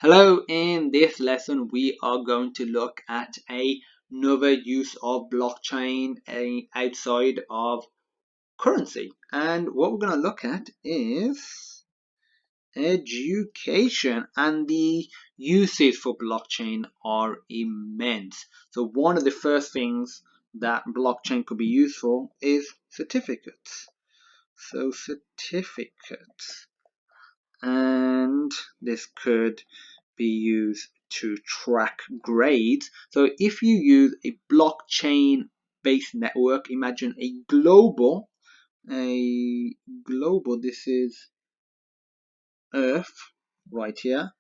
Hello, in this lesson we are going to look at another use of blockchain outside of currency. And what we're going to look at is education, and the uses for blockchain are immense. So one of the first things that blockchain could be used for is certificates. So certificates, and this could be used to track grades. So if you use a blockchain based network, imagine a global, this is Earth right here,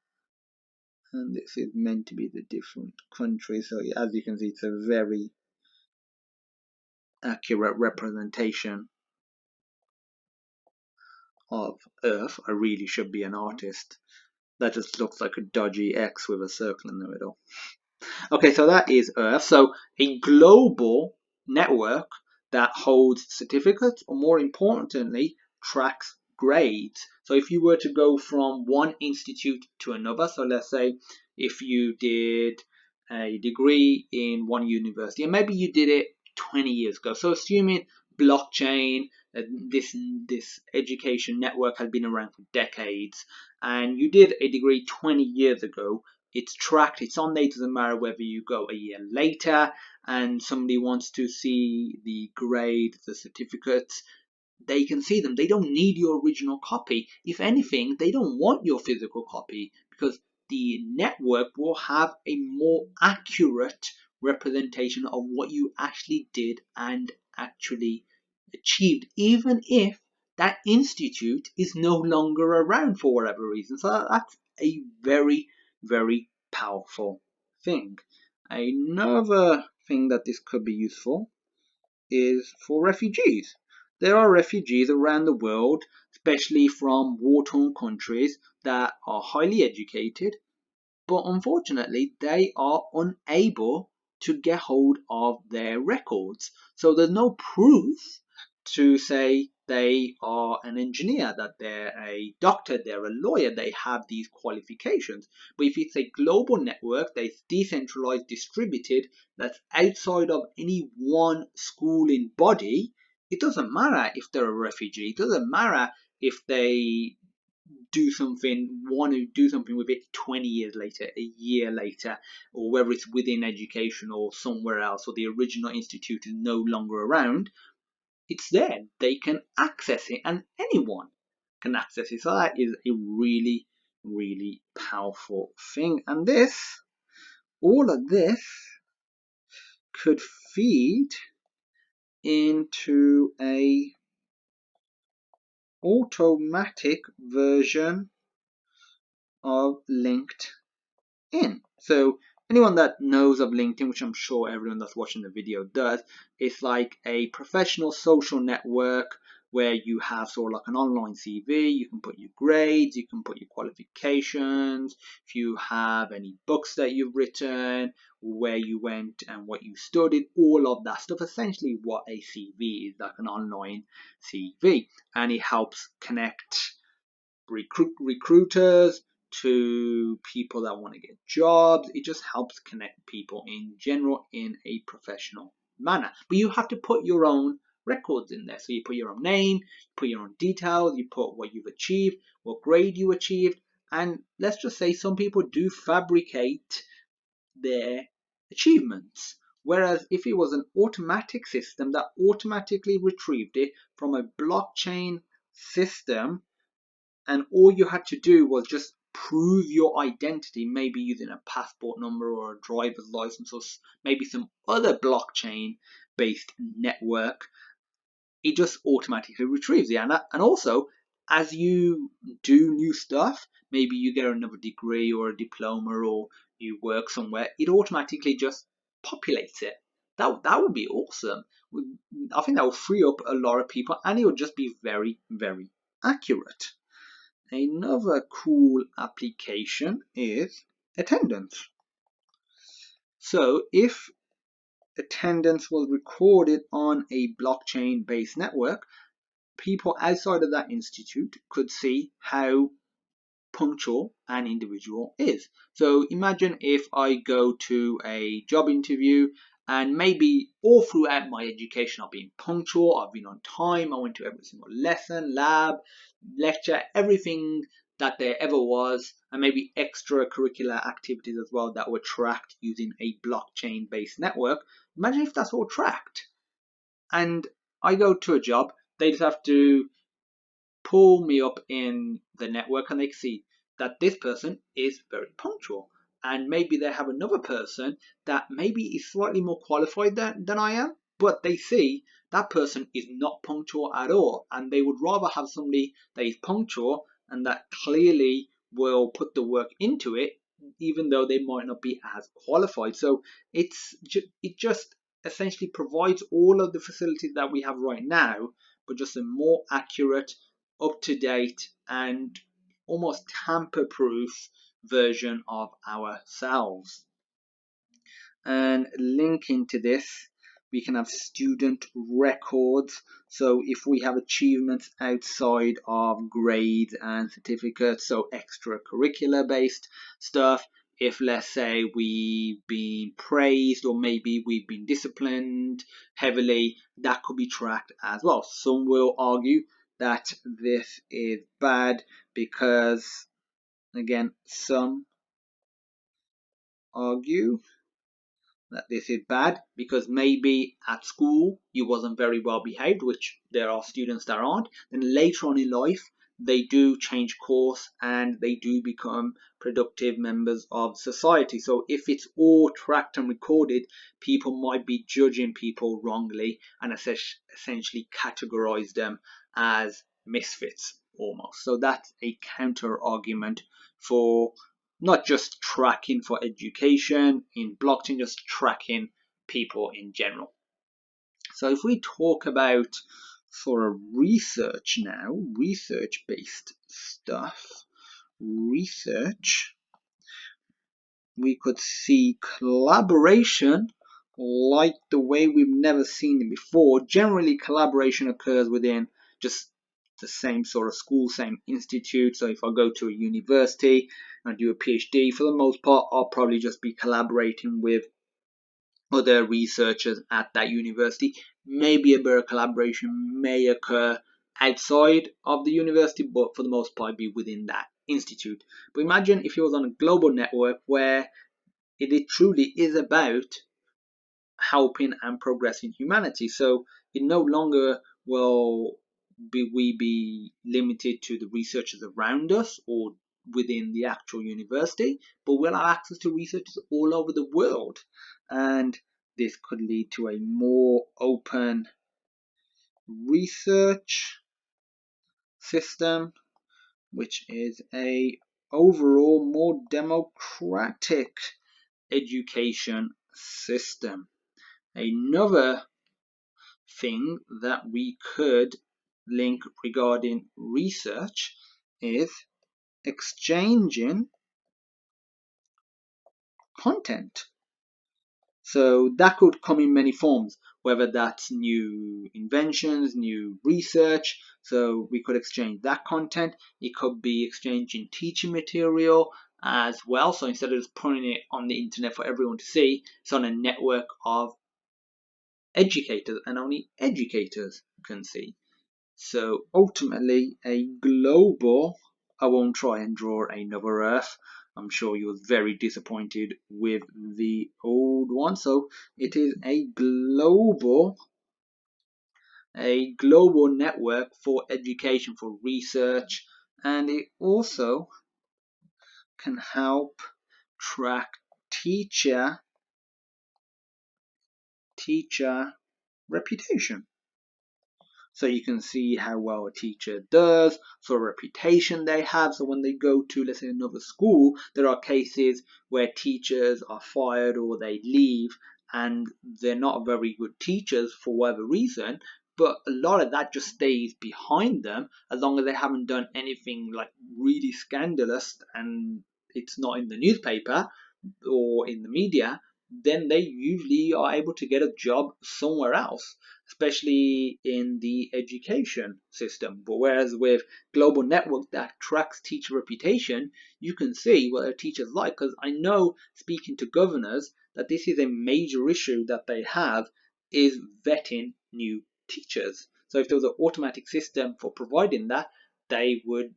and this is meant to be the different countries. So as you can see, it's a very accurate representation of Earth. I really should be an artist. That just looks like a dodgy X with a circle in the middle. Okay, so that is Earth. So a global network that holds certificates, or more importantly, tracks grades. So if you were to go from one institute to another, so let's say if you did a degree in one university, and maybe you did it 20 years ago. So assuming blockchain, this education network has been around for decades, and you did a degree 20 years ago, it's tracked, it's on there. It doesn't matter whether you go a year later and somebody wants to see the grade, the certificates, they can see them. They don't need your original copy. If anything, they don't want your physical copy, because the network will have a more accurate representation of what you actually did and actually achieved, even if that institute is no longer around for whatever reason. So that's a very, very powerful thing. Another thing that this could be useful is for refugees. There are refugees around the world, especially from war-torn countries, that are highly educated, but unfortunately they are unable to get hold of their records. So there's no proof to say they are an engineer, that they're a doctor, they're a lawyer, they have these qualifications. But if it's a global network that's decentralized, distributed, that's outside of any one schooling body, it doesn't matter if they're a refugee, it doesn't matter if they want to do something with it 20 years later, a year later, or whether it's within education or somewhere else, or the original institute is no longer around. It's there. They can access it, and anyone can access it. So that is a really, really powerful thing. And all of this could feed into a automatic version of LinkedIn. So anyone that knows of LinkedIn, which I'm sure everyone that's watching the video does, it's like a professional social network where you have sort of like an online CV. You can put your grades, you can put your qualifications, if you have any books that you've written, where you went and what you studied, all of that stuff. Essentially what a CV is, like an online CV, and it helps connect recruiters to people that want to get jobs. It just helps connect people in general in a professional manner. But you have to put your own records in there. So you put your own name, you put your own details, you put what you've achieved, what grade you achieved, and let's just say some people do fabricate their achievements. Whereas if it was an automatic system that automatically retrieved it from a blockchain system, and all you had to do was just prove your identity, maybe using a passport number or a driver's license or maybe some other blockchain based network, it just automatically retrieves it. And also, as you do new stuff, maybe you get another degree or a diploma, or you work somewhere, it automatically just populates it. That would be awesome. I think that will free up a lot of people, and it would just be very, very accurate. Another cool application is attendance. So if attendance was recorded on a blockchain based network, people outside of that institute could see how punctual an individual is. So imagine if I go to a job interview and maybe all throughout my education I've been punctual, I've been on time, I went to every single lesson, lab, lecture, everything that there ever was, and maybe extracurricular activities as well that were tracked using a blockchain based network. Imagine if that's all tracked. And I go to a job, they just have to pull me up in the network and they see that this person is very punctual. And maybe they have another person that maybe is slightly more qualified than I am, but they see that person is not punctual at all. And they would rather have somebody that is punctual and that clearly will put the work into it, even though they might not be as qualified. So it just essentially provides all of the facilities that we have right now, but just a more accurate, up to date, and almost tamper proof version of ourselves. And linking to this, we can have student records. So if we have achievements outside of grades and certificates, so extracurricular based stuff, if let's say we've been praised or maybe we've been disciplined heavily, that could be tracked as well. Some will argue that this is bad because, again, some argue that this is bad because maybe at school you wasn't very well behaved, which there are students that aren't. Then later on in life, they do change course and they do become productive members of society. So if it's all tracked and recorded, people might be judging people wrongly and essentially categorize them as misfits almost. So that's a counter argument for not just tracking for education in blockchain, just tracking people in general. So if we talk about sort of research now, research based stuff, research, we could see collaboration like the way we've never seen it before. Generally, collaboration occurs within just the same sort of school, same institute. So if I go to a university and do a PhD, for the most part, I'll probably just be collaborating with other researchers at that university. Maybe a bit of collaboration may occur outside of the university, but for the most part, be within that institute. But imagine if it was on a global network where it truly is about helping and progressing humanity. So it no longer will we be limited to the researchers around us or within the actual university, but we'll have access to researchers all over the world. And this could lead to a more open research system, which is a overall more democratic education system. Another thing that we could link regarding research is exchanging content. So that could come in many forms, whether that's new inventions, new research. So we could exchange that content. It could be exchanging teaching material as well. So instead of just putting it on the internet for everyone to see, it's on a network of educators and only educators can see. So ultimately a global, I won't try and draw another Earth. I'm sure you were very disappointed with the old one. So it is a global network for education, for research, and it also can help track teacher reputation. So you can see how well a teacher does, sort of reputation they have. So when they go to, let's say, another school, there are cases where teachers are fired or they leave and they're not very good teachers for whatever reason. But a lot of that just stays behind them as long as they haven't done anything like really scandalous and it's not in the newspaper or in the media. Then they usually are able to get a job somewhere else. especially in the education system. But whereas with global network that tracks teacher reputation, you can see what a teacher's like. Because I know, speaking to governors, that this is a major issue that they have, is vetting new teachers. So if there was an automatic system for providing that, they would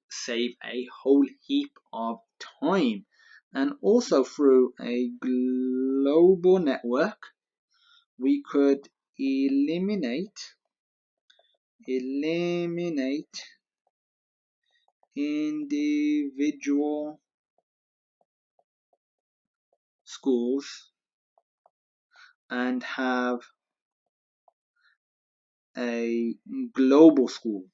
save a whole heap of time. And also through a global network, we could eliminate individual schools and have a global school.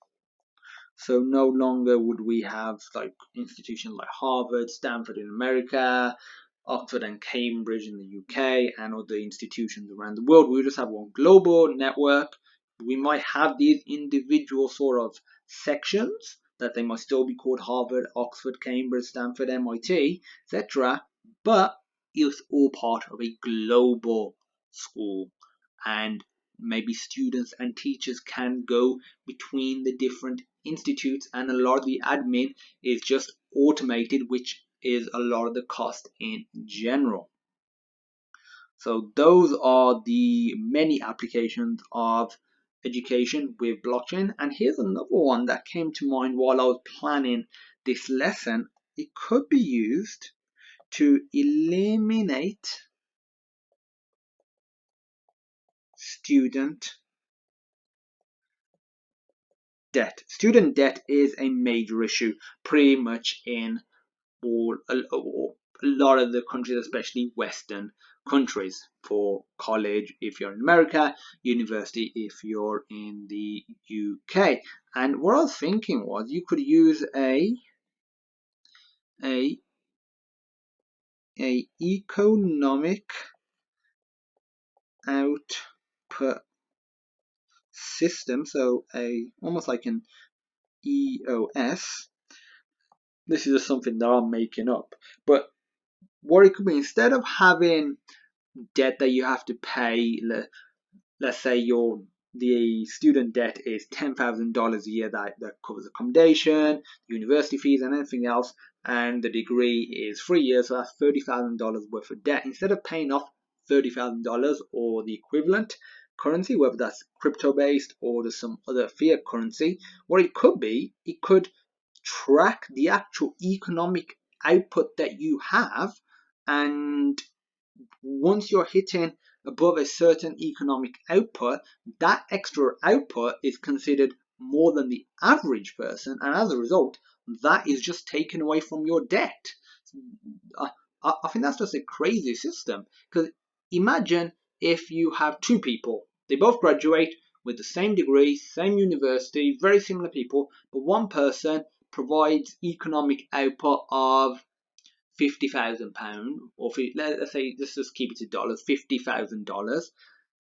So no longer would we have like institutions like Harvard, Stanford in America, Oxford and Cambridge in the UK, and other institutions around the world. We would just have one global network. We might have these individual sort of sections that they might still be called Harvard, Oxford, Cambridge, Stanford, MIT, etc. But it's all part of a global school, and maybe students and teachers can go between the different institutes, and a lot of the admin is just automated, which is a lot of the cost in general. So those are the many applications of education with blockchain. And here's another one that came to mind while I was planning this lesson. It could be used to eliminate student debt. Student debt is a major issue pretty much in a lot of the countries, especially Western countries, for college if you're in America, university if you're in the UK. And what I was thinking was you could use a economic output system, so almost like an EOS. This is just something that I'm making up, but what it could be, instead of having debt that you have to pay, let's say the student debt is $10,000 a year that covers accommodation, university fees, and anything else, and the degree is 3 years, so that's $30,000 worth of debt. Instead of paying off $30,000 or the equivalent currency, whether that's crypto based or there's some other fiat currency, what it could be, it could track the actual economic output that you have, and once you're hitting above a certain economic output, that extra output is considered more than the average person, and as a result, that is just taken away from your debt. I think that's just a crazy system, because imagine if you have two people, they both graduate with the same degree, same university, very similar people, but one person provides economic output of £50,000, or let's say, let's just keep it to dollars, $50,000.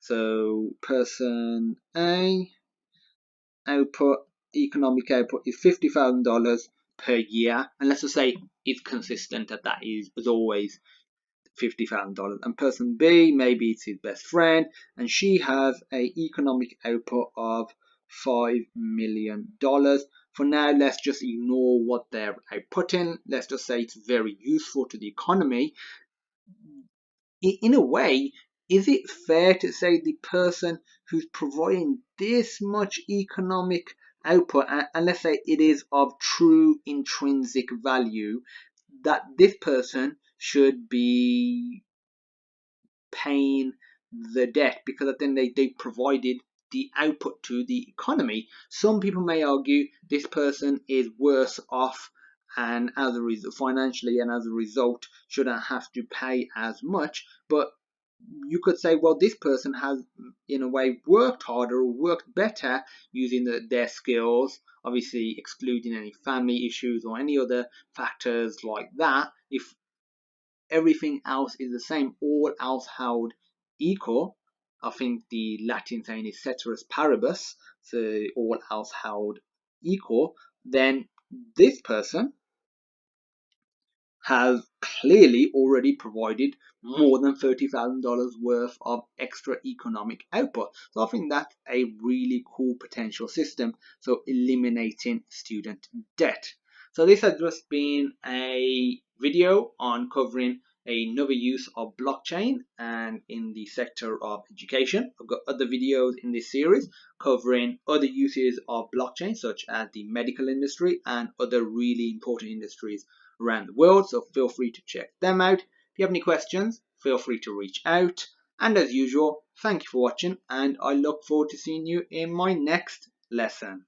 So person A economic output is $50,000 per year, and let's just say it's consistent that is as always $50,000. And person B, maybe it's his best friend, and she has a economic output of $5 million. For now, let's just ignore what they're outputting. Let's just say it's very useful to the economy. In a way, is it fair to say the person who's providing this much economic output, and let's say it is of true intrinsic value, that this person should be paying the debt, because then they provided the output to the economy? Some people may argue this person is worse off, and as a result, financially, and as a result shouldn't have to pay as much. But you could say, well, this person has in a way worked harder or worked better using their skills, obviously excluding any family issues or any other factors like that. If everything else is the same, all else held equal, I think the Latin saying is ceteris paribus, so all else held equal, then this person has clearly already provided more than $30,000 worth of extra economic output. So I think that's a really cool potential system. So eliminating student debt. So this has just been a video on covering another use of blockchain and in the sector of education. I've got other videos in this series covering other uses of blockchain, such as the medical industry and other really important industries around the world. So feel free to check them out. If you have any questions, feel free to reach out. And as usual, thank you for watching, and I look forward to seeing you in my next lesson.